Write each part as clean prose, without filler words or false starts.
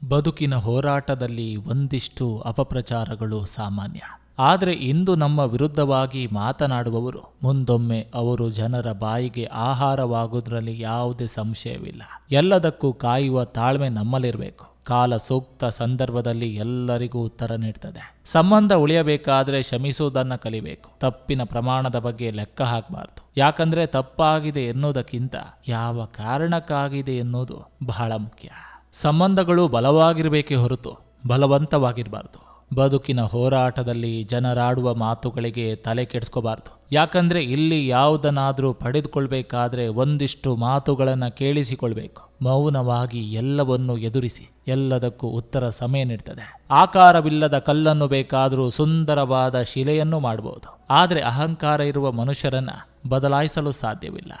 ಬದುಕಿನ ಹೋರಾಟದಲ್ಲಿ ಒಂದಿಷ್ಟು ಅಪಪ್ರಚಾರಗಳು ಸಾಮಾನ್ಯ. ಆದರೆ ಇಂದು ನಮ್ಮ ವಿರುದ್ಧವಾಗಿ ಮಾತನಾಡುವವರು ಮುಂದೊಮ್ಮೆ ಅವರು ಜನರ ಬಾಯಿಗೆ ಆಹಾರವಾಗುವುದರಲ್ಲಿ ಯಾವುದೇ ಸಂಶಯವಿಲ್ಲ. ಎಲ್ಲದಕ್ಕೂ ಕಾಯುವ ತಾಳ್ಮೆ ನಮ್ಮಲ್ಲಿರಬೇಕು. ಕಾಲ ಸೂಕ್ತ ಸಂದರ್ಭದಲ್ಲಿ ಎಲ್ಲರಿಗೂ ಉತ್ತರ ನೀಡ್ತದೆ. ಸಂಬಂಧ ಉಳಿಯಬೇಕಾದ್ರೆ ಕ್ಷಮಿಸುವುದನ್ನು ಕಲಿಬೇಕು. ತಪ್ಪಿನ ಪ್ರಮಾಣದ ಬಗ್ಗೆ ಲೆಕ್ಕ ಹಾಕಬಾರ್ದು. ಯಾಕಂದ್ರೆ ತಪ್ಪಾಗಿದೆ ಎನ್ನುವುದಕ್ಕಿಂತ ಯಾವ ಕಾರಣಕ್ಕಾಗಿದೆ ಎನ್ನುವುದು ಬಹಳ ಮುಖ್ಯ. ಸಂಬಂಧಗಳು ಬಲವಾಗಿರಬೇಕೇ ಹೊರತು ಬಲವಂತವಾಗಿರಬಾರ್ದು. ಬದುಕಿನ ಹೋರಾಟದಲ್ಲಿ ಜನರಾಡುವ ಮಾತುಗಳಿಗೆ ತಲೆ ಕೆಡಿಸ್ಕೋಬಾರ್ದು. ಯಾಕಂದ್ರೆ ಇಲ್ಲಿ ಯಾವುದನ್ನಾದರೂ ಪಡೆದುಕೊಳ್ಬೇಕಾದ್ರೆ ಒಂದಿಷ್ಟು ಮಾತುಗಳನ್ನು ಕೇಳಿಸಿಕೊಳ್ಬೇಕು. ಮೌನವಾಗಿ ಎಲ್ಲವನ್ನು ಎದುರಿಸಿ ಎಲ್ಲದಕ್ಕೂ ಉತ್ತರ ಸಮಯ ನೀಡ್ತದೆ. ಆಕಾರವಿಲ್ಲದ ಕಲ್ಲನ್ನು ಬೇಕಾದರೂ ಸುಂದರವಾದ ಶಿಲೆಯನ್ನು ಮಾಡಬಹುದು. ಆದರೆ ಅಹಂಕಾರ ಇರುವ ಮನುಷ್ಯರನ್ನ ಬದಲಾಯಿಸಲು ಸಾಧ್ಯವಿಲ್ಲ.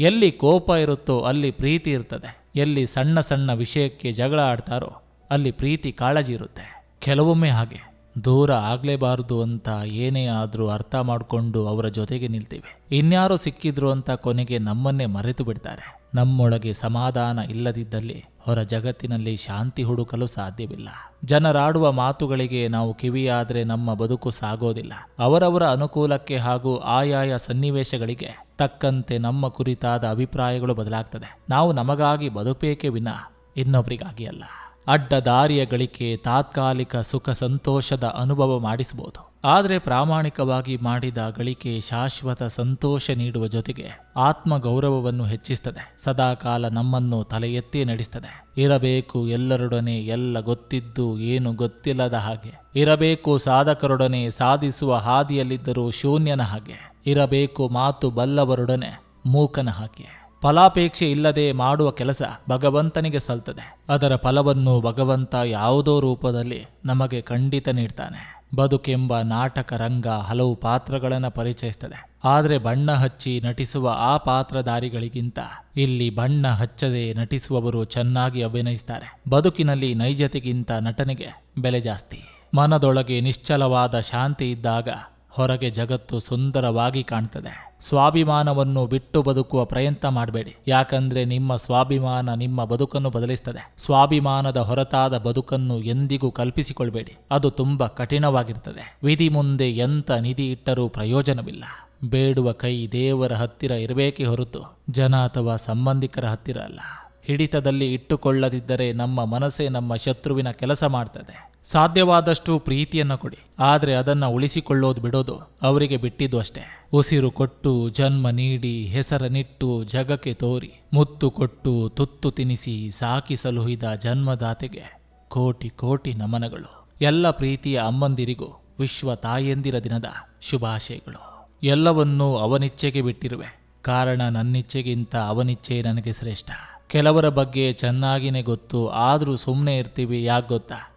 ಎಲ್ಲಿ ಕೋಪ ಇರುತ್ತೋ ಅಲ್ಲಿ ಪ್ರೀತಿ ಇರ್ತದೆ. ಎಲ್ಲಿ ಸಣ್ಣ ಸಣ್ಣ ವಿಷಯಕ್ಕೆ ಜಗಳ ಆಡ್ತಾರೋ ಅಲ್ಲಿ ಪ್ರೀತಿ ಕಾಳಜಿ ಇರುತ್ತೆ. ಕೆಲವೊಮ್ಮೆ ಹಾಗೆ ದೂರ ಆಗಲೇಬಾರದು ಅಂತ ಏನೇ ಆದರೂ ಅರ್ಥ ಮಾಡಿಕೊಂಡು ಅವರ ಜೊತೆಗೆ ನಿಲ್ತೀವಿ. ಇನ್ಯಾರೋ ಸಿಕ್ಕಿದ್ರು ಅಂತ ಕೊನೆಗೆ ನಮ್ಮನ್ನೇ ಮರೆತು ಬಿಡ್ತಾರೆ. ನಮ್ಮೊಳಗೆ ಸಮಾಧಾನ ಇಲ್ಲದಿದ್ದಲ್ಲಿ ಹೊರ ಜಗತ್ತಿನಲ್ಲಿ ಶಾಂತಿ ಹುಡುಕಲು ಸಾಧ್ಯವಿಲ್ಲ. ಜನರಾಡುವ ಮಾತುಗಳಿಗೆ ನಾವು ಕಿವಿಯಾದರೆ ನಮ್ಮ ಬದುಕು ಸಾಗೋದಿಲ್ಲ. ಅವರವರ ಅನುಕೂಲಕ್ಕೆ ಹಾಗೂ ಆಯಾಯ ಸನ್ನಿವೇಶಗಳಿಗೆ ತಕ್ಕಂತೆ ನಮ್ಮ ಕುರಿತಾದ ಅಭಿಪ್ರಾಯಗಳು ಬದಲಾಗ್ತದೆ. ನಾವು ನಮಗಾಗಿ ಬದುಕಬೇಕೇ ವಿನಃ ಇನ್ನೊಬ್ಬರಿಗಾಗಿ ಅಲ್ಲ. ಅಡ್ಡ ದಾರಿಯ ಗಳಿಕೆ ತಾತ್ಕಾಲಿಕ ಸುಖ ಸಂತೋಷದ ಅನುಭವ ಮಾಡಿಸಬಹುದು. ಆದರೆ ಪ್ರಾಮಾಣಿಕವಾಗಿ ಮಾಡಿದ ಗಳಿಕೆ ಶಾಶ್ವತ ಸಂತೋಷ ನೀಡುವ ಜೊತೆಗೆ ಆತ್ಮಗೌರವವನ್ನು ಹೆಚ್ಚಿಸ್ತದೆ. ಸದಾಕಾಲ ನಮ್ಮನ್ನು ತಲೆ ಎತ್ತಿ ನಡೆಸ್ತದೆ. ಇರಬೇಕು ಎಲ್ಲರೊಡನೆ ಎಲ್ಲ ಗೊತ್ತಿದ್ದು ಏನು ಗೊತ್ತಿಲ್ಲದ ಹಾಗೆ. ಇರಬೇಕು ಸಾಧಕರೊಡನೆ ಸಾಧಿಸುವ ಹಾದಿಯಲ್ಲಿದ್ದರೂ ಶೂನ್ಯನ ಹಾಗೆ. ಇರಬೇಕು ಮಾತು ಬಲ್ಲವರೊಡನೆ ಮೂಕನ ಹಾಗೆ. ಫಲಾಪೇಕ್ಷೆ ಇಲ್ಲದೆ ಮಾಡುವ ಕೆಲಸ ಭಗವಂತನಿಗೆ ಸಲ್ತದೆ. ಅದರ ಫಲವನ್ನು ಭಗವಂತ ಯಾವುದೋ ರೂಪದಲ್ಲಿ ನಮಗೆ ಖಂಡಿತ ನೀಡ್ತಾನೆ. ಬದುಕೆಂಬ ನಾಟಕ ರಂಗ ಹಲವು ಪಾತ್ರಗಳನ್ನು ಪರಿಚಯಿಸ್ತದೆ. ಆದರೆ ಬಣ್ಣ ಹಚ್ಚಿ ನಟಿಸುವ ಆ ಪಾತ್ರಧಾರಿಗಳಿಗಿಂತ ಇಲ್ಲಿ ಬಣ್ಣ ಹಚ್ಚದೆ ನಟಿಸುವವರು ಚೆನ್ನಾಗಿ ಅಭಿನಯಿಸ್ತಾರೆ. ಬದುಕಿನಲ್ಲಿ ನೈಜತೆಗಿಂತ ನಟನೆಗೆ ಬೆಲೆ ಜಾಸ್ತಿ. ಮನದೊಳಗೆ ನಿಶ್ಚಲವಾದ ಶಾಂತಿ ಇದ್ದಾಗ ಹೊರಗೆ ಜಗತ್ತು ಸುಂದರವಾಗಿ ಕಾಣ್ತದೆ. ಸ್ವಾಭಿಮಾನವನ್ನು ಬಿಟ್ಟು ಬದುಕುವ ಪ್ರಯತ್ನ ಮಾಡಬೇಡಿ. ಯಾಕಂದ್ರೆ ನಿಮ್ಮ ಸ್ವಾಭಿಮಾನ ನಿಮ್ಮ ಬದುಕನ್ನು ಬದಲಿಸ್ತದೆ. ಸ್ವಾಭಿಮಾನದ ಹೊರತಾದ ಬದುಕನ್ನು ಎಂದಿಗೂ ಕಲ್ಪಿಸಿಕೊಳ್ಬೇಡಿ. ಅದು ತುಂಬಾ ಕಠಿಣವಾಗಿರ್ತದೆ. ವಿಧಿ ಮುಂದೆ ಎಂತ ನಿಧಿ ಇಟ್ಟರೂ ಪ್ರಯೋಜನವಿಲ್ಲ. ಬೇಡುವ ಕೈ ದೇವರ ಹತ್ತಿರ ಇರಬೇಕೇ ಹೊರತು ಜನ ಅಥವಾ ಸಂಬಂಧಿಕರ ಹತ್ತಿರ ಅಲ್ಲ. ಹಿಡಿತದಲ್ಲಿ ಇಟ್ಟುಕೊಳ್ಳದಿದ್ದರೆ ನಮ್ಮ ಮನಸ್ಸೇ ನಮ್ಮ ಶತ್ರುವಿನ ಕೆಲಸ ಮಾಡ್ತದೆ. ಸಾಧ್ಯವಾದಷ್ಟು ಪ್ರೀತಿಯನ್ನು ಕೊಡಿ. ಆದರೆ ಅದನ್ನು ಉಳಿಸಿಕೊಳ್ಳೋದು ಬಿಡೋದು ಅವರಿಗೆ ಬಿಟ್ಟಿದ್ದು ಅಷ್ಟೇ. ಉಸಿರು ಕೊಟ್ಟು ಜನ್ಮ ನೀಡಿ ಹೆಸರನಿಟ್ಟು ಜಗಕ್ಕೆ ತೋರಿ ಮುತ್ತು ಕೊಟ್ಟು ತುತ್ತು ತಿನಿಸಿ ಸಾಕಿ ಸಲುಹಿದ ಜನ್ಮದಾತೆಗೆ ಕೋಟಿ ಕೋಟಿ ನಮನಗಳು. ಎಲ್ಲ ಪ್ರೀತಿಯ ಅಮ್ಮಂದಿರಿಗೂ ವಿಶ್ವ ತಾಯಂದಿರ ದಿನದ ಶುಭಾಶಯಗಳು. ಎಲ್ಲವನ್ನೂ ಅವನಿಚ್ಛೆಗೆ ಬಿಟ್ಟಿರುವೆ. ಕಾರಣ ನನ್ನಿಚ್ಛೆಗಿಂತ ಅವನಿಚ್ಛೆ ನನಗೆ ಶ್ರೇಷ್ಠ. ಕೆಲವರ ಬಗ್ಗೆ ಚೆನ್ನಾಗಿನೇ ಗೊತ್ತು, ಆದರೂ ಸುಮ್ಮನೆ ಇರ್ತೀವಿ. ಯಾಕೆ ಗೊತ್ತಾ?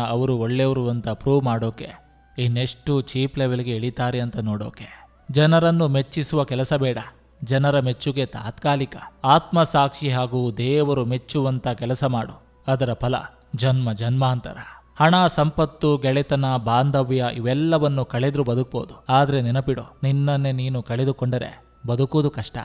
ಅವರು ಒಳ್ಳೆಯವರು ಅಂತ ಪ್ರೂವ್ ಮಾಡೋಕೆ. ಇನ್ನೆಷ್ಟು ಚೀಪ್ ಲೆವೆಲ್ಗೆ ಇಳಿತಾರೆ ಅಂತ ನೋಡೋಕೆ. ಜನರನ್ನು ಮೆಚ್ಚಿಸುವ ಕೆಲಸ ಬೇಡ. ಜನರ ಮೆಚ್ಚುಗೆ ತಾತ್ಕಾಲಿಕ. ಆತ್ಮಸಾಕ್ಷಿ ಹಾಗೂ ದೇವರು ಮೆಚ್ಚುವಂತ ಕೆಲಸ ಮಾಡು. ಅದರ ಫಲ ಜನ್ಮ ಜನ್ಮಾಂತರ. ಹಣ, ಸಂಪತ್ತು, ಗೆಳೆತನ, ಬಾಂಧವ್ಯ ಇವೆಲ್ಲವನ್ನು ಕಳೆದ್ರೂ ಬದುಕ್ಬೋದು. ಆದರೆ ನೆನಪಿಡು, ನಿನ್ನನ್ನೇ ನೀನು ಕಳೆದುಕೊಂಡರೆ ಬದುಕುವುದು ಕಷ್ಟ.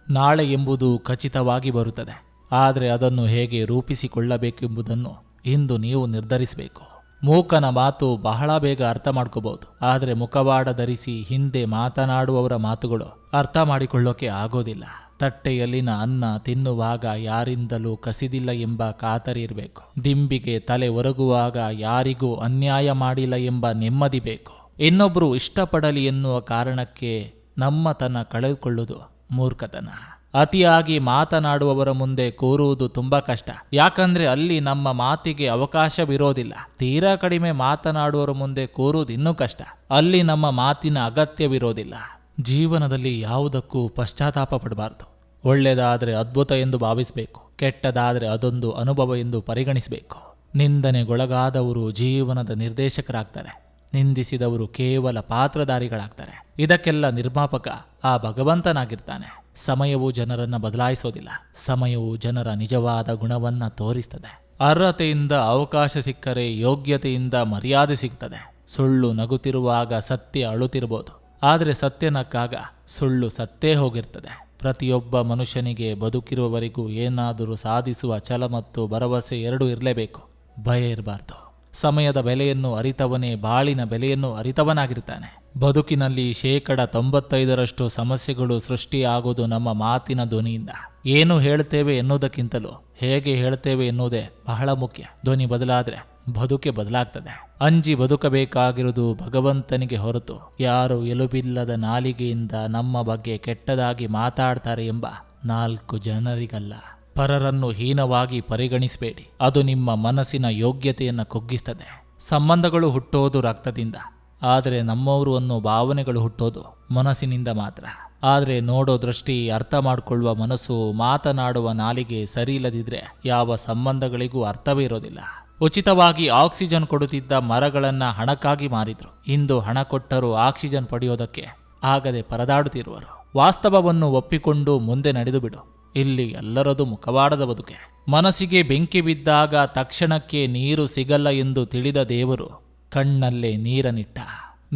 ನಾಳೆ ಎಂಬುದು ಖಚಿತವಾಗಿ ಬರುತ್ತದೆ. ಆದರೆ ಅದನ್ನು ಹೇಗೆ ರೂಪಿಸಿಕೊಳ್ಳಬೇಕೆಂಬುದನ್ನು ಇಂದು ನೀವು ನಿರ್ಧರಿಸಬೇಕು. ಮೂಕನ ಮಾತು ಬಹಳ ಬೇಗ ಅರ್ಥ ಮಾಡ್ಕೋಬಹುದು. ಆದರೆ ಮುಖವಾಡ ಧರಿಸಿ ಹಿಂದೆ ಮಾತನಾಡುವವರ ಮಾತುಗಳು ಅರ್ಥ ಮಾಡಿಕೊಳ್ಳೋಕೆ ಆಗೋದಿಲ್ಲ. ತಟ್ಟೆಯಲ್ಲಿನ ಅನ್ನ ತಿನ್ನುವಾಗ ಯಾರಿಂದಲೂ ಕಸಿದಿಲ್ಲ ಎಂಬ ಖಾತರಿ ಇರಬೇಕು. ದಿಂಬಿಗೆ ತಲೆ ಒರಗುವಾಗ ಯಾರಿಗೂ ಅನ್ಯಾಯ ಮಾಡಿಲ್ಲ ಎಂಬ ನೆಮ್ಮದಿ ಬೇಕು. ಇನ್ನೊಬ್ಬರು ಇಷ್ಟಪಡಲಿ ಎನ್ನುವ ಕಾರಣಕ್ಕೆ ನಮ್ಮತನ ಕಳೆದುಕೊಳ್ಳುವುದು ಮೂರ್ಖತನ. ಅತಿಯಾಗಿ ಮಾತನಾಡುವವರ ಮುಂದೆ ಕೂರುವುದು ತುಂಬಾ ಕಷ್ಟ. ಯಾಕಂದ್ರೆ ಅಲ್ಲಿ ನಮ್ಮ ಮಾತಿಗೆ ಅವಕಾಶವಿರೋದಿಲ್ಲ. ತೀರಾ ಕಡಿಮೆ ಮಾತನಾಡುವವರ ಮುಂದೆ ಕೂರುವುದು ಇನ್ನೂ ಕಷ್ಟ. ಅಲ್ಲಿ ನಮ್ಮ ಮಾತಿನ ಅಗತ್ಯವಿರೋದಿಲ್ಲ. ಜೀವನದಲ್ಲಿ ಯಾವುದಕ್ಕೂ ಪಶ್ಚಾತ್ತಾಪ ಪಡಬಾರ್ದು. ಒಳ್ಳೆಯದಾದರೆ ಅದ್ಭುತ ಎಂದು ಭಾವಿಸಬೇಕು. ಕೆಟ್ಟದಾದರೆ ಅದೊಂದು ಅನುಭವ ಎಂದು ಪರಿಗಣಿಸಬೇಕು. ನಿಂದನೆಗೊಳಗಾದವರು ಜೀವನದ ನಿರ್ದೇಶಕರಾಗ್ತಾರೆ. ನಿಂದಿಸಿದವರು ಕೇವಲ ಪಾತ್ರಧಾರಿಗಳಾಗ್ತಾರೆ. ಇದಕ್ಕೆಲ್ಲ ನಿರ್ಮಾಪಕ ಆ ಭಗವಂತನಾಗಿರ್ತಾನೆ. ಸಮಯವು ಜನರನ್ನ ಬದಲಾಯಿಸೋದಿಲ್ಲ. ಸಮಯವು ಜನರ ನಿಜವಾದ ಗುಣವನ್ನ ತೋರಿಸ್ತದೆ. ಅರ್ಹತೆಯಿಂದ ಅವಕಾಶ ಸಿಕ್ಕರೆ ಯೋಗ್ಯತೆಯಿಂದ ಮರ್ಯಾದೆ ಸಿಗ್ತದೆ. ಸುಳ್ಳು ನಗುತ್ತಿರುವಾಗ ಸತ್ಯ ಅಳುತ್ತಿರಬಹುದು. ಆದರೆ ಸತ್ಯನಕ್ಕಾಗ ಸುಳ್ಳು ಸತ್ತೇ ಹೋಗಿರ್ತದೆ. ಪ್ರತಿಯೊಬ್ಬ ಮನುಷ್ಯನಿಗೆ ಬದುಕಿರುವವರೆಗೂ ಏನಾದರೂ ಸಾಧಿಸುವ ಛಲ ಮತ್ತು ಭರವಸೆ ಎರಡೂ ಇರಲೇಬೇಕು. ಭಯ ಇರಬಾರ್ದು. ಸಮಯದ ಬೆಲೆಯನ್ನು ಅರಿತವನೇ ಬಾಳಿನ ಬೆಲೆಯನ್ನು ಅರಿತವನಾಗಿರ್ತಾನೆ. ಬದುಕಿನಲ್ಲಿ 95% ಸಮಸ್ಯೆಗಳು ಸೃಷ್ಟಿಯಾಗುವುದು ನಮ್ಮ ಮಾತಿನ ಧ್ವನಿಯಿಂದ. ಏನು ಹೇಳ್ತೇವೆ ಎನ್ನುವುದಕ್ಕಿಂತಲೂ ಹೇಗೆ ಹೇಳ್ತೇವೆ ಎನ್ನುವುದೇ ಬಹಳ ಮುಖ್ಯ. ಧ್ವನಿ ಬದಲಾದ್ರೆ ಬದುಕೆ ಬದಲಾಗ್ತದೆ. ಅಂಜಿ ಬದುಕಬೇಕಾಗಿರುವುದು ಭಗವಂತನಿಗೆ ಹೊರತು ಯಾರು ಎಲುಬಿಲ್ಲದ ನಾಲಿಗೆಯಿಂದ ನಮ್ಮ ಬಗ್ಗೆ ಕೆಟ್ಟದಾಗಿ ಮಾತಾಡ್ತಾರೆ ಎಂಬ 4 ಜನರಿಗಲ್ಲ. ಪರರನ್ನು ಹೀನವಾಗಿ ಪರಿಗಣಿಸಬೇಡಿ, ಅದು ನಿಮ್ಮ ಮನಸ್ಸಿನ ಯೋಗ್ಯತೆಯನ್ನು ಕುಗ್ಗಿಸ್ತದೆ. ಸಂಬಂಧಗಳು ಹುಟ್ಟೋದು ರಕ್ತದಿಂದ, ಆದರೆ ನಮ್ಮವರು ಅನ್ನೋ ಭಾವನೆಗಳು ಹುಟ್ಟೋದು ಮನಸ್ಸಿನಿಂದ ಮಾತ್ರ. ಆದರೆ ನೋಡೋ ದೃಷ್ಟಿ, ಅರ್ಥ ಮಾಡಿಕೊಳ್ಳುವ ಮನಸ್ಸು, ಮಾತನಾಡುವ ನಾಲಿಗೆ ಸರಿ ಇಲ್ಲದಿದ್ರೆ ಯಾವ ಸಂಬಂಧಗಳಿಗೂ ಅರ್ಥವೇ ಇರೋದಿಲ್ಲ. ಉಚಿತವಾಗಿ ಆಕ್ಸಿಜನ್ ಕೊಡುತ್ತಿದ್ದ ಮರಗಳನ್ನು ಹಣಕ್ಕಾಗಿ ಮಾರಿದ್ರು. ಇಂದು ಹಣ ಕೊಟ್ಟರೂ ಆಕ್ಸಿಜನ್ ಪಡೆಯೋದಕ್ಕೆ ಆಗದೆ ಪರದಾಡುತ್ತಿರುವರು. ವಾಸ್ತವವನ್ನು ಒಪ್ಪಿಕೊಂಡು ಮುಂದೆ ನಡೆದು ಬಿಡು. ಇಲ್ಲಿ ಎಲ್ಲರದು ಮುಖವಾಡದ ಬದುಕೆ. ಮನಸ್ಸಿಗೆ ಬೆಂಕಿ ಬಿದ್ದಾಗ ತಕ್ಷಣಕ್ಕೆ ನೀರು ಸಿಗಲ್ಲ ಎಂದು ತಿಳಿದ ದೇವರು ಕಣ್ಣಲ್ಲೇ ನೀರನಿಟ್ಟ.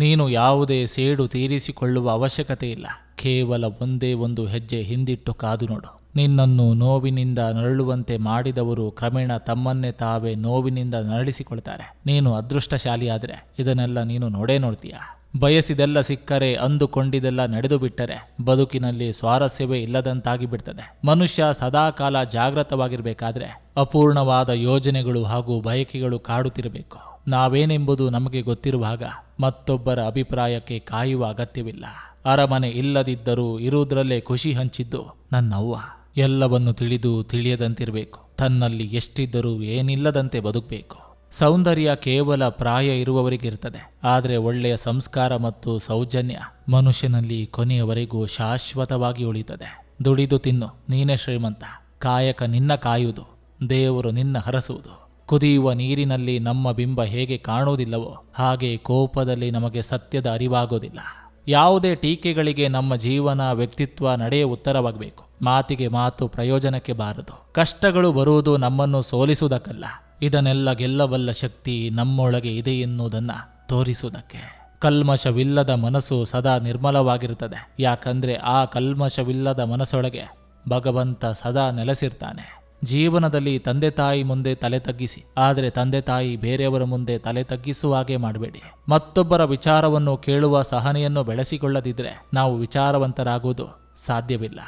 ನೀನು ಯಾವುದೇ ಸೇಡು ತೀರಿಸಿಕೊಳ್ಳುವ ಅವಶ್ಯಕತೆ ಇಲ್ಲ. ಕೇವಲ ಒಂದೇ ಒಂದು ಹೆಜ್ಜೆ ಹಿಂದಿಟ್ಟು ಕಾದು ನೋಡು. ನಿನ್ನನ್ನು ನೋವಿನಿಂದ ನರಳುವಂತೆ ಮಾಡಿದವರು ಕ್ರಮೇಣ ತಮ್ಮನ್ನೇ ತಾವೇ ನೋವಿನಿಂದ ನರಳಿಸಿಕೊಳ್ತಾರೆ. ನೀನು ಅದೃಷ್ಟಶಾಲಿಯಾದರೆ ಇದನ್ನೆಲ್ಲ ನೀನು ನೋಡೇ ನೋಡ್ತೀಯ. ಬಯಸಿದೆಲ್ಲ ಸಿಕ್ಕರೆ, ಅಂದುಕೊಂಡಿದೆಲ್ಲ ನಡೆದು ಬಿಟ್ಟರೆ ಬದುಕಿನಲ್ಲಿ ಸ್ವಾರಸ್ಯವೇ ಇಲ್ಲದಂತಾಗಿ ಬಿಡ್ತದೆ. ಮನುಷ್ಯ ಸದಾಕಾಲ ಜಾಗೃತವಾಗಿರಬೇಕಾದ್ರೆ ಅಪೂರ್ಣವಾದ ಯೋಜನೆಗಳು ಹಾಗೂ ಬಯಕೆಗಳು ಕಾಡುತ್ತಿರಬೇಕು. ನಾವೇನೆಂಬುದು ನಮಗೆ ಗೊತ್ತಿರುವಾಗ ಮತ್ತೊಬ್ಬರ ಅಭಿಪ್ರಾಯಕ್ಕೆ ಕಾಯುವ ಅಗತ್ಯವಿಲ್ಲ. ಅರಮನೆ ಇಲ್ಲದಿದ್ದರೂ ಇರುವುದರಲ್ಲೇ ಖುಷಿ ಹಂಚಿದ್ದು ನನ್ನವ್ವ. ಎಲ್ಲವನ್ನು ತಿಳಿದು ತಿಳಿಯದಂತಿರಬೇಕು. ತನ್ನಲ್ಲಿ ಎಷ್ಟಿದ್ದರೂ ಏನಿಲ್ಲದಂತೆ ಬದುಕಬೇಕು. ಸೌಂದರ್ಯ ಕೇವಲ ಪ್ರಾಯ ಇರುವವರಿಗಿರ್ತದೆ, ಆದರೆ ಒಳ್ಳೆಯ ಸಂಸ್ಕಾರ ಮತ್ತು ಸೌಜನ್ಯ ಮನುಷ್ಯನಲ್ಲಿ ಕೊನೆಯವರೆಗೂ ಶಾಶ್ವತವಾಗಿ ಉಳಿತದೆ. ದುಡಿದು ತಿನ್ನು, ನೀನೇ ಶ್ರೀಮಂತ. ಕಾಯಕ ನಿನ್ನ ಕಾಯುವುದು, ದೇವರು ನಿನ್ನ ಹರಸುವುದು. ಕುದಿಯುವ ನೀರಿನಲ್ಲಿ ನಮ್ಮ ಬಿಂಬ ಹೇಗೆ ಕಾಣುವುದಿಲ್ಲವೋ ಹಾಗೆ ಕೋಪದಲ್ಲಿ ನಮಗೆ ಸತ್ಯದ ಅರಿವಾಗೋದಿಲ್ಲ. ಯಾವುದೇ ಟೀಕೆಗಳಿಗೆ ನಮ್ಮ ಜೀವನ, ವ್ಯಕ್ತಿತ್ವ, ನಡೆಯ ಉತ್ತರವಾಗಬೇಕು. ಮಾತಿಗೆ ಮಾತು ಪ್ರಯೋಜನಕ್ಕೆ ಬಾರದು. ಕಷ್ಟಗಳು ಬರುವುದು ನಮ್ಮನ್ನು ಸೋಲಿಸುವುದಕ್ಕಲ್ಲ, ಇದನ್ನೆಲ್ಲ ಗೆಲ್ಲಬಲ್ಲ ಶಕ್ತಿ ನಮ್ಮೊಳಗೆ ಇದೆ ಎನ್ನುವುದನ್ನು ತೋರಿಸುವುದಕ್ಕೆ. ಕಲ್ಮಶವಿಲ್ಲದ ಮನಸ್ಸು ಸದಾ ನಿರ್ಮಲವಾಗಿರುತ್ತದೆ. ಯಾಕಂದ್ರೆ ಆ ಕಲ್ಮಶವಿಲ್ಲದ ಮನಸ್ಸೊಳಗೆ ಭಗವಂತ ಸದಾ ನೆಲೆಸಿರ್ತಾನೆ. ಜೀವನದಲ್ಲಿ ತಂದೆ ತಾಯಿ ಮುಂದೆ ತಲೆ ತಗ್ಗಿಸಿ, ಆದರೆ ತಂದೆ ತಾಯಿ ಬೇರೆಯವರ ಮುಂದೆ ತಲೆ ತಗ್ಗಿಸುವ ಹಾಗೆ ಮಾಡಬೇಡಿ. ಮತ್ತೊಬ್ಬರ ವಿಚಾರವನ್ನು ಕೇಳುವ ಸಹನೆಯನ್ನು ಬೆಳೆಸಿಕೊಳ್ಳದಿದ್ರೆ ನಾವು ವಿಚಾರವಂತರಾಗುವುದು ಸಾಧ್ಯವಿಲ್ಲ.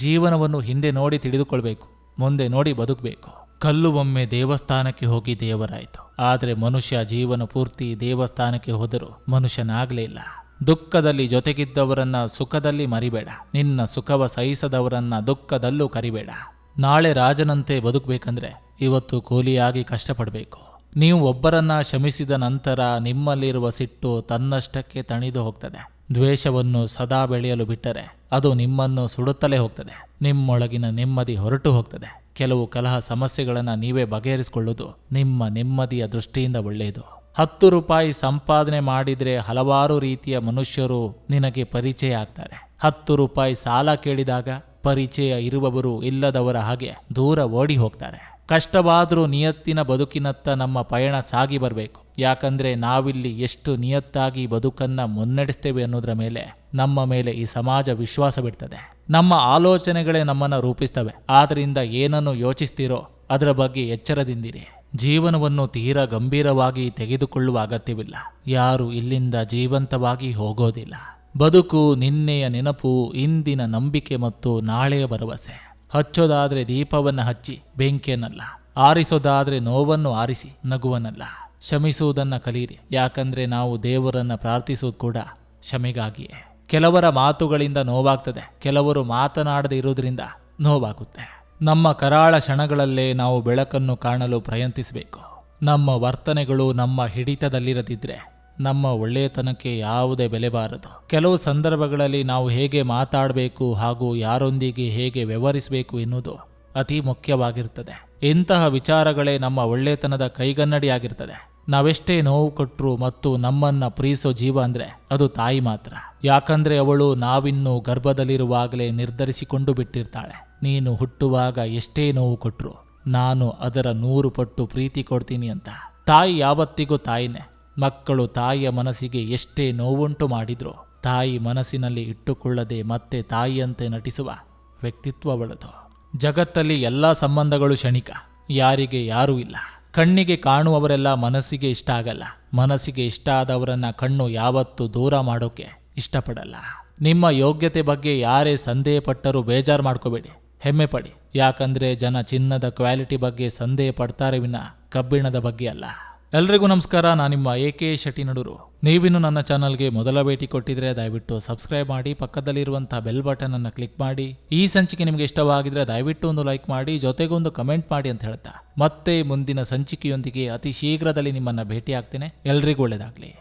ಜೀವನವನ್ನು ಹಿಂದೆ ನೋಡಿ ತಿಳಿದುಕೊಳ್ಬೇಕು, ಮುಂದೆ ನೋಡಿ ಬದುಕಬೇಕು. ಕಲ್ಲು ಒಮ್ಮೆ ದೇವಸ್ಥಾನಕ್ಕೆ ಹೋಗಿ ದೇವರಾಯಿತು, ಆದರೆ ಮನುಷ್ಯ ಜೀವನ ಪೂರ್ತಿ ದೇವಸ್ಥಾನಕ್ಕೆ ಹೋದರೂ ಮನುಷ್ಯನಾಗಲೇ ಇಲ್ಲ. ದುಃಖದಲ್ಲಿ ಜೊತೆಗಿದ್ದವರನ್ನ ಸುಖದಲ್ಲಿ ಮರಿಬೇಡ. ನಿನ್ನ ಸುಖವ ಸಹಿಸದವರನ್ನ ದುಃಖದಲ್ಲೂ ಕರಿಬೇಡ. ನಾಳೆ ರಾಜನಂತೆ ಬದುಕಬೇಕಂದ್ರೆ ಇವತ್ತು ಕೂಲಿಯಾಗಿ ಕಷ್ಟಪಡಬೇಕು. ನೀವು ಒಬ್ಬರನ್ನ ಕ್ಷಮಿಸಿದ ನಂತರ ನಿಮ್ಮಲ್ಲಿರುವ ಸಿಟ್ಟು ತನ್ನಷ್ಟಕ್ಕೆ ತಣಿದು ಹೋಗ್ತದೆ. ದ್ವೇಷವನ್ನು ಸದಾ ಬೆಳೆಯಲು ಬಿಟ್ಟರೆ ಅದು ನಿಮ್ಮನ್ನು ಸುಡುತ್ತಲೇ ಹೋಗ್ತದೆ. ನಿಮ್ಮೊಳಗಿನ ನೆಮ್ಮದಿ ಹೊರಟು ಹೋಗ್ತದೆ. ಕೆಲವು ಕಲಹ ಸಮಸ್ಯೆಗಳನ್ನು ನೀವೇ ಬಗೆಹರಿಸಿಕೊಳ್ಳುವುದು ನಿಮ್ಮ ನೆಮ್ಮದಿಯ ದೃಷ್ಟಿಯಿಂದ ಒಳ್ಳೆಯದು. 10 ರೂಪಾಯಿ ಸಂಪಾದನೆ ಮಾಡಿದರೆ ಹಲವಾರು ರೀತಿಯ ಮನುಷ್ಯರು ನಿನಗೆ ಪರಿಚಯ ಆಗ್ತಾರೆ. 10 ರೂಪಾಯಿ ಸಾಲ ಕೇಳಿದಾಗ ಪರಿಚಯ ಇರುವವರು ಇಲ್ಲದವರ ಹಾಗೆ ದೂರ ಓಡಿ ಹೋಗ್ತಾರೆ. ಕಷ್ಟವಾದರೂ ನಿಯತ್ತಿನ ಬದುಕಿನತ್ತ ನಮ್ಮ ಪಯಣ ಸಾಗಿ ಬರಬೇಕು. ಯಾಕಂದ್ರೆ ನಾವಿಲ್ಲಿ ಎಷ್ಟು ನಿಯತ್ತಾಗಿ ಬದುಕನ್ನ ಮುನ್ನಡೆಸ್ತೇವೆ ಅನ್ನೋದ್ರ ಮೇಲೆ ನಮ್ಮ ಮೇಲೆ ಈ ಸಮಾಜ ವಿಶ್ವಾಸ ಬಿಡ್ತದೆ. ನಮ್ಮ ಆಲೋಚನೆಗಳೇ ನಮ್ಮನ್ನು ರೂಪಿಸ್ತವೆ. ಆದ್ದರಿಂದ ಏನನ್ನು ಯೋಚಿಸ್ತೀರೋ ಅದರ ಬಗ್ಗೆ ಎಚ್ಚರದಿಂದಿರಿ. ಜೀವನವನ್ನು ತೀರಾ ಗಂಭೀರವಾಗಿ ತೆಗೆದುಕೊಳ್ಳುವ ಅಗತ್ಯವಿಲ್ಲ. ಯಾರು ಇಲ್ಲಿಂದ ಜೀವಂತವಾಗಿ ಹೋಗೋದಿಲ್ಲ. ಬದುಕು ನಿನ್ನೆಯ ನೆನಪು, ಇಂದಿನ ನಂಬಿಕೆ ಮತ್ತು ನಾಳೆಯ ಭರವಸೆ. ಹಚ್ಚೋದಾದ್ರೆ ದೀಪವನ್ನು ಹಚ್ಚಿ ಬೆಂಕಿಯನ್ನಲ್ಲ, ಆರಿಸೋದಾದ್ರೆ ನೋವನ್ನು ಆರಿಸಿ ನಗುವನ್ನಲ್ಲ. ಕ್ಷಮಿಸುವುದನ್ನು ಕಲೀರಿ. ಯಾಕಂದ್ರೆ ನಾವು ದೇವರನ್ನ ಪ್ರಾರ್ಥಿಸೋದು ಕೂಡ ಕ್ಷಮೆಗಾಗಿಯೇ. ಕೆಲವರ ಮಾತುಗಳಿಂದ ನೋವಾಗ್ತದೆ, ಕೆಲವರು ಮಾತನಾಡದೆ ಇರುವುದರಿಂದ ನೋವಾಗುತ್ತೆ. ನಮ್ಮ ಕರಾಳ ಕ್ಷಣಗಳಲ್ಲೇ ನಾವು ಬೆಳಕನ್ನು ಕಾಣಲು ಪ್ರಯತ್ನಿಸಬೇಕು. ನಮ್ಮ ವರ್ತನೆಗಳು ನಮ್ಮ ಹಿಡಿತದಲ್ಲಿರದಿದ್ರೆ ನಮ್ಮ ಒಳ್ಳೆಯತನಕ್ಕೆ ಯಾವುದೇ ಬೆಲೆ ಬಾರದು. ಕೆಲವು ಸಂದರ್ಭಗಳಲ್ಲಿ ನಾವು ಹೇಗೆ ಮಾತಾಡಬೇಕು ಹಾಗೂ ಯಾರೊಂದಿಗೆ ಹೇಗೆ ವ್ಯವಹರಿಸಬೇಕು ಎನ್ನುವುದು ಅತಿ ಮುಖ್ಯವಾಗಿರ್ತದೆ. ಇಂತಹ ವಿಚಾರಗಳೇ ನಮ್ಮ ಒಳ್ಳೆಯತನದ ಕೈಗನ್ನಡಿಯಾಗಿರ್ತದೆ. ನಾವೆಷ್ಟೇ ನೋವು ಕೊಟ್ಟರು ಮತ್ತು ನಮ್ಮನ್ನ ಪ್ರೀತಿಸೋ ಜೀವ ಅಂದ್ರೆ ಅದು ತಾಯಿ ಮಾತ್ರ. ಯಾಕಂದ್ರೆ ಅವಳು ನಾವಿನ್ನೂ ಗರ್ಭದಲ್ಲಿರುವಾಗಲೇ ನಿರ್ಧರಿಸಿಕೊಂಡು ಬಿಟ್ಟಿರ್ತಾಳೆ, ನೀನು ಹುಟ್ಟುವಾಗ ಎಷ್ಟೇ ನೋವು ಕೊಟ್ಟರು ನಾನು ಅದರ 100 ಪಟ್ಟು ಪ್ರೀತಿ ಕೊಡ್ತೀನಿ ಅಂತ. ತಾಯಿ ಯಾವತ್ತಿಗೂ ತಾಯಿನೇ. ಮಕ್ಕಳು ತಾಯಿಯ ಮನಸ್ಸಿಗೆ ಎಷ್ಟೇ ನೋವುಂಟು ಮಾಡಿದ್ರು ತಾಯಿ ಮನಸ್ಸಿನಲ್ಲಿ ಇಟ್ಟುಕೊಳ್ಳದೆ ಮತ್ತೆ ತಾಯಿಯಂತೆ ನಟಿಸುವ ವ್ಯಕ್ತಿತ್ವ ಅವಳದು. ಜಗತ್ತಲ್ಲಿ ಎಲ್ಲ ಸಂಬಂಧಗಳು ಕ್ಷಣಿಕ, ಯಾರಿಗೆ ಯಾರೂ ಇಲ್ಲ. ಕಣ್ಣಿಗೆ ಕಾಣುವವರೆಲ್ಲ ಮನಸ್ಸಿಗೆ ಇಷ್ಟ ಆಗಲ್ಲ. ಮನಸ್ಸಿಗೆ ಇಷ್ಟ ಆದವರನ್ನ ಕಣ್ಣು ಯಾವತ್ತೂ ದೂರ ಮಾಡೋಕೆ ಇಷ್ಟಪಡಲ್ಲ. ನಿಮ್ಮ ಯೋಗ್ಯತೆ ಬಗ್ಗೆ ಯಾರೇ ಸಂದೇಹ ಪಟ್ಟರೂ ಬೇಜಾರು ಮಾಡ್ಕೋಬೇಡಿ, ಹೆಮ್ಮೆ ಪಡಿ. ಯಾಕಂದ್ರೆ ಜನ ಚಿನ್ನದ ಕ್ವಾಲಿಟಿ ಬಗ್ಗೆ ಸಂದೇಹ ಪಡ್ತಾರೆ ವಿನ ಕಬ್ಬಿಣದ ಬಗ್ಗೆ ಅಲ್ಲ. ಎಲ್ರಿಗೂ ನಮಸ್ಕಾರ, ನಾನು ನಿಮ್ಮ AK ಶೆಟ್ಟಿನಡೂರು. ನೀವಿನ್ನು ನನ್ನ ಚಾನಲ್ಗೆ ಮೊದಲ ಭೇಟಿ ಕೊಟ್ಟಿದ್ರೆ ದಯವಿಟ್ಟು ಸಬ್ಸ್ಕ್ರೈಬ್ ಮಾಡಿ, ಪಕ್ಕದಲ್ಲಿರುವಂತಹ ಬೆಲ್ ಬಟನ್ ಅನ್ನು ಕ್ಲಿಕ್ ಮಾಡಿ. ಈ ಸಂಚಿಕೆ ನಿಮಗೆ ಇಷ್ಟವಾಗಿದ್ರೆ ದಯವಿಟ್ಟು ಒಂದು ಲೈಕ್ ಮಾಡಿ, ಜೊತೆಗೊಂದು ಕಮೆಂಟ್ ಮಾಡಿ ಅಂತ ಹೇಳ್ತಾ ಮತ್ತೆ ಮುಂದಿನ ಸಂಚಿಕೆಯೊಂದಿಗೆ ಅತಿ ಶೀಘ್ರದಲ್ಲಿ ನಿಮ್ಮನ್ನ ಭೇಟಿ ಆಗ್ತೇನೆ. ಎಲ್ರಿಗೂ ಒಳ್ಳೆಯದಾಗಲಿ.